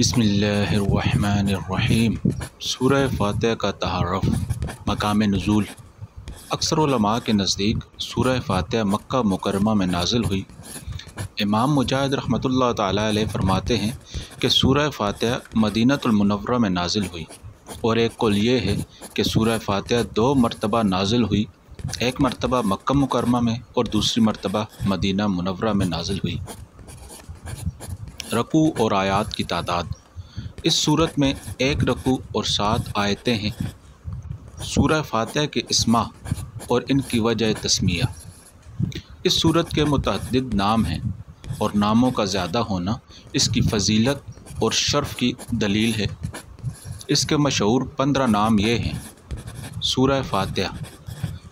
بسم اللہ الرحمن الرحیم۔ سورہ فاتحہ کا تعارف، مقام نزول۔ اکثر علماء کے نزدیک سورہ فاتحہ مکہ مکرمہ میں نازل ہوئی۔ امام مجاہد رحمۃ اللہ تعالیٰ علیہ فرماتے ہیں کہ سورہ فاتحہ مدینہ المنورہ میں نازل ہوئی، اور ایک قول یہ ہے کہ سورہ فاتحہ 2 مرتبہ نازل ہوئی، ایک مرتبہ مکہ مکرمہ میں اور دوسری مرتبہ مدینہ منورہ میں نازل ہوئی۔ رکوع اور آیات کی تعداد۔ اس صورت میں 1 رکوع اور 7 آیتیں ہیں۔ سورہ فاتحہ کے اسماء اور ان کی وجہ تسمیہ۔ اس صورت کے متعدد نام ہیں، اور ناموں کا زیادہ ہونا اس کی فضیلت اور شرف کی دلیل ہے۔ اس کے مشہور 15 نام یہ ہیں۔ سورہ فاتحہ۔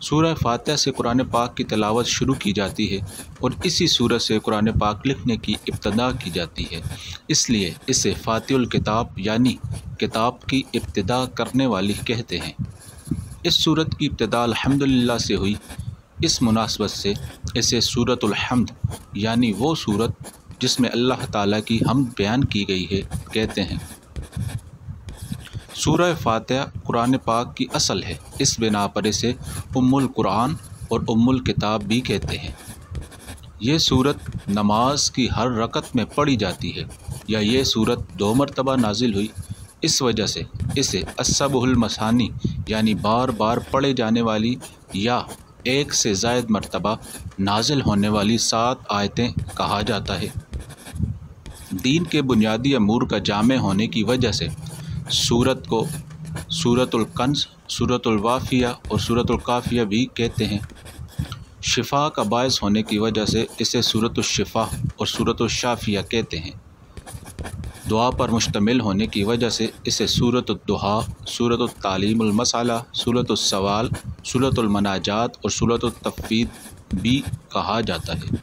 سورہ فاتحہ سے قرآن پاک کی تلاوت شروع کی جاتی ہے، اور اسی سورت سے قرآن پاک لکھنے کی ابتدا کی جاتی ہے، اس لیے اسے فاتح الکتاب یعنی کتاب کی ابتدا کرنے والی کہتے ہیں۔ اس سورت کی ابتدا الحمدللہ سے ہوئی، اس مناسبت سے اسے سورۃ الحمد یعنی وہ سورت جس میں اللہ تعالیٰ کی حمد بیان کی گئی ہے کہتے ہیں۔ سورہ فاتحہ قرآن پاک کی اصل ہے، اس بنا پر اسے ام القرآن اور ام الکتاب بھی کہتے ہیں۔ یہ سورت نماز کی ہر رکعت میں پڑھی جاتی ہے، یا یہ سورت 2 مرتبہ نازل ہوئی، اس وجہ سے اسے السبع المثانی یعنی بار بار پڑھے جانے والی یا 1 سے زائد مرتبہ نازل ہونے والی 7 آیتیں کہا جاتا ہے۔ دین کے بنیادی امور کا جامع ہونے کی وجہ سے سورت کو سورۃ الکنز، سورۃ الوافیہ اور سورۃ الکافیہ بھی کہتے ہیں۔ شفا کا باعث ہونے کی وجہ سے اسے سورۃ الشفا اور سورۃ الشافیہ کہتے ہیں۔ دعا پر مشتمل ہونے کی وجہ سے اسے سورۃ الدعا، سورۃ التعلیم المسئلہ، سورۃ السوال، سورۃ المناجات اور سورۃ التفویض بھی کہا جاتا ہے۔